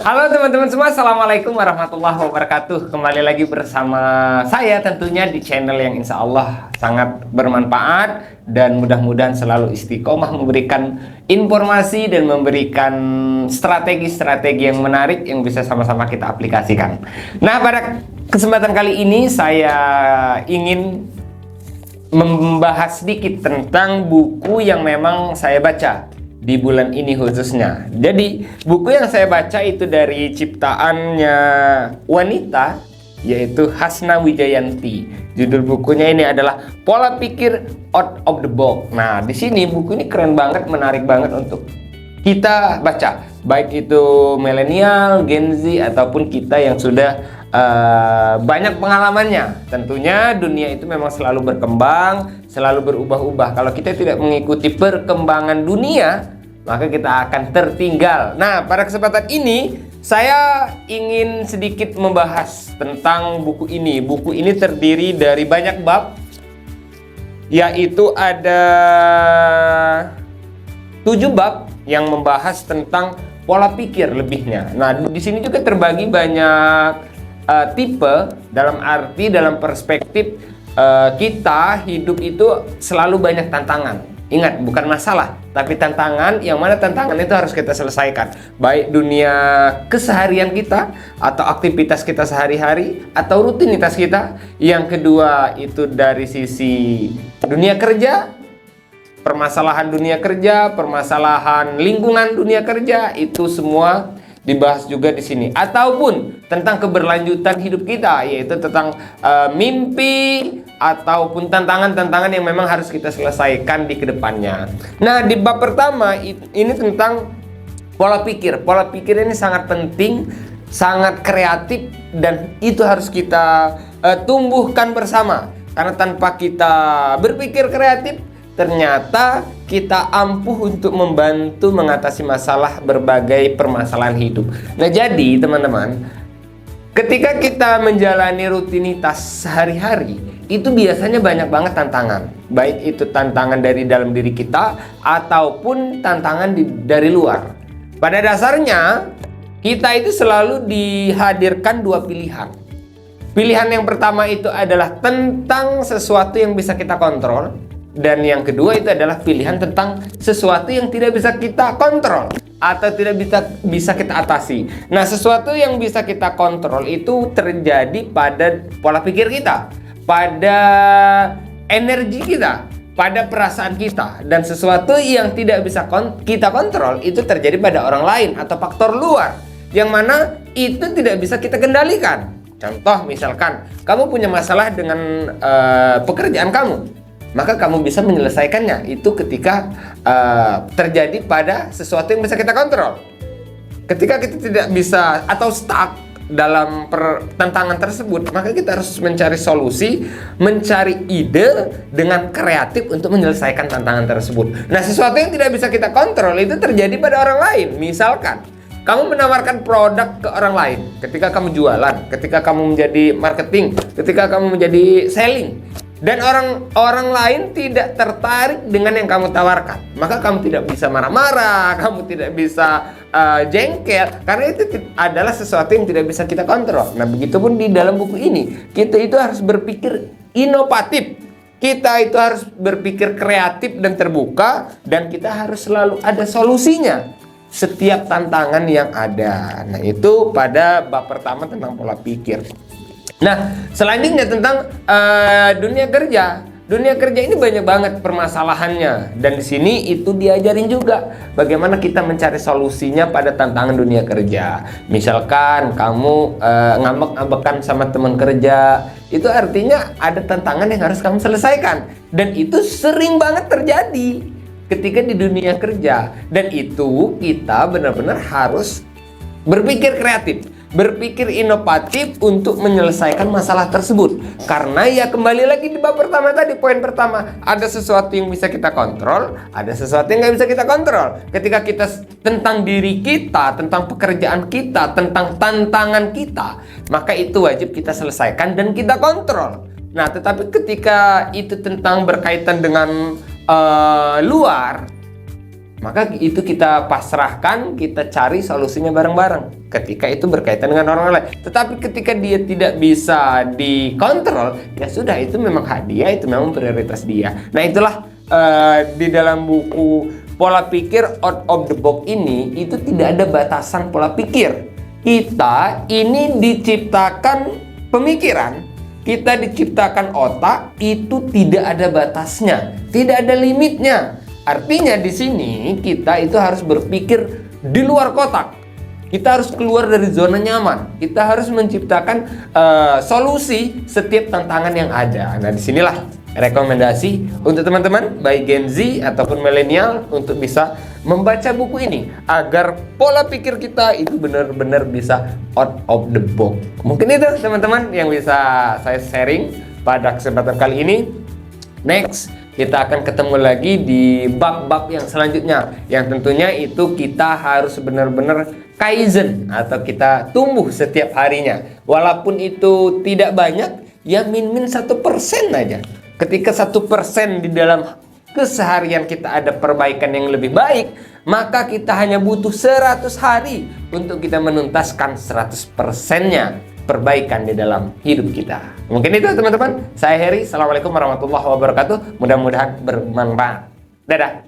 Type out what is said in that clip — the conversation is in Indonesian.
Halo teman-teman semua, Assalamualaikum warahmatullahi wabarakatuh. Kembali lagi bersama saya tentunya di channel yang insya Allah sangat bermanfaat dan mudah-mudahan selalu istiqomah memberikan informasi dan memberikan strategi-strategi yang menarik yang bisa sama-sama kita aplikasikan. Nah, pada kesempatan kali ini saya ingin membahas sedikit tentang buku yang memang saya baca di bulan ini khususnya. Jadi buku yang saya baca itu dari ciptaannya wanita, yaitu Hasna Wijayanti. Judul bukunya ini adalah Pola Pikir Out of the Box. Nah, di sini buku ini keren banget, menarik banget untuk kita baca, baik itu milenial, Gen Z ataupun kita yang sudah banyak pengalamannya. Tentunya dunia itu memang selalu berkembang, selalu berubah-ubah. Kalau kita tidak mengikuti perkembangan dunia, maka kita akan tertinggal. Nah, pada kesempatan ini saya ingin sedikit membahas tentang buku ini. Buku ini terdiri dari banyak bab, yaitu ada 7 bab yang membahas tentang pola pikir lebihnya. Nah, di sini juga terbagi banyak tipe, dalam arti dalam perspektif kita hidup itu selalu banyak tantangan. Ingat, bukan masalah, tapi tantangan, yang mana tantangan itu harus kita selesaikan, baik dunia keseharian kita atau aktivitas kita sehari-hari atau rutinitas kita. Yang kedua itu dari sisi dunia kerja, permasalahan dunia kerja, permasalahan lingkungan dunia kerja, itu semua dibahas juga di sini. Ataupun tentang keberlanjutan hidup kita, yaitu tentang mimpi ataupun tantangan-tantangan yang memang harus kita selesaikan di kedepannya. Nah, di bab pertama ini tentang pola pikir. Pola pikir ini sangat penting, sangat kreatif, dan itu harus kita tumbuhkan bersama. Karena tanpa kita berpikir kreatif, ternyata kita ampuh untuk membantu mengatasi masalah berbagai permasalahan hidup. Nah, jadi teman-teman, ketika kita menjalani rutinitas sehari-hari, itu biasanya banyak banget tantangan. Baik itu tantangan dari dalam diri kita ataupun tantangan dari luar. Pada dasarnya, kita itu selalu dihadirkan 2 pilihan. Pilihan yang pertama itu adalah tentang sesuatu yang bisa kita kontrol. Dan yang kedua itu adalah pilihan tentang sesuatu yang tidak bisa kita kontrol atau tidak bisa kita atasi. Nah, sesuatu yang bisa kita kontrol itu terjadi pada pola pikir kita, pada energi kita, pada perasaan kita. Dan sesuatu yang tidak bisa kita kontrol itu terjadi pada orang lain atau faktor luar, yang mana itu tidak bisa kita kendalikan. Contoh, misalkan kamu punya masalah dengan pekerjaan kamu, maka kamu bisa menyelesaikannya itu ketika terjadi pada sesuatu yang bisa kita kontrol. Ketika kita tidak bisa atau stuck dalam tantangan tersebut, maka kita harus mencari solusi, mencari ide dengan kreatif untuk menyelesaikan tantangan tersebut. Nah, sesuatu yang tidak bisa kita kontrol itu terjadi pada orang lain. Misalkan kamu menawarkan produk ke orang lain, ketika kamu jualan, ketika kamu menjadi marketing, ketika kamu menjadi selling, dan orang lain tidak tertarik dengan yang kamu tawarkan, maka kamu tidak bisa marah-marah, kamu tidak bisa jengkel, karena itu adalah sesuatu yang tidak bisa kita kontrol. Nah, begitupun di dalam buku ini, kita itu harus berpikir inovatif, kita itu harus berpikir kreatif dan terbuka, dan kita harus selalu ada solusinya setiap tantangan yang ada. Nah, itu pada bab pertama tentang pola pikir. Nah, selanjutnya tentang dunia kerja. Dunia kerja ini banyak banget permasalahannya, dan di sini itu diajarin juga bagaimana kita mencari solusinya pada tantangan dunia kerja. Misalkan kamu ngambek-ngambekan sama teman kerja, itu artinya ada tantangan yang harus kamu selesaikan, dan itu sering banget terjadi ketika di dunia kerja. Dan itu kita benar-benar harus berpikir kreatif, berpikir inovatif untuk menyelesaikan masalah tersebut. Karena ya kembali lagi di bab pertama tadi, poin pertama, ada sesuatu yang bisa kita kontrol, ada sesuatu yang nggak bisa kita kontrol. Ketika kita tentang diri kita, tentang pekerjaan kita, tentang tantangan kita, maka itu wajib kita selesaikan dan kita kontrol. Nah, tetapi ketika itu tentang berkaitan dengan luar, maka itu kita pasrahkan, kita cari solusinya bareng-bareng ketika itu berkaitan dengan orang lain. Tetapi ketika dia tidak bisa dikontrol, ya sudah, itu memang hak dia, itu memang prioritas dia. Nah, itulah di dalam buku Pola Pikir Out of the Box ini, itu tidak ada batasan pola pikir. Kita ini diciptakan pemikiran, kita diciptakan otak, itu tidak ada batasnya, tidak ada limitnya. Artinya di sini kita itu harus berpikir di luar kotak. Kita harus keluar dari zona nyaman. Kita harus menciptakan solusi setiap tantangan yang ada. Nah, disinilah rekomendasi untuk teman-teman baik Gen Z ataupun milenial untuk bisa membaca buku ini agar pola pikir kita itu benar-benar bisa out of the box. Mungkin itu teman-teman yang bisa saya sharing pada kesempatan kali ini. Next, kita akan ketemu lagi di bab-bab yang selanjutnya, yang tentunya itu kita harus benar-benar kaizen atau kita tumbuh setiap harinya. Walaupun itu tidak banyak, ya min-min 1% aja. Ketika 1% di dalam keseharian kita ada perbaikan yang lebih baik, maka kita hanya butuh 100 hari untuk kita menuntaskan 100%-nya perbaikan di dalam hidup kita. Mungkin itu teman-teman. Saya Heri. Assalamualaikum warahmatullahi wabarakatuh. Mudah-mudahan bermanfaat. Dadah.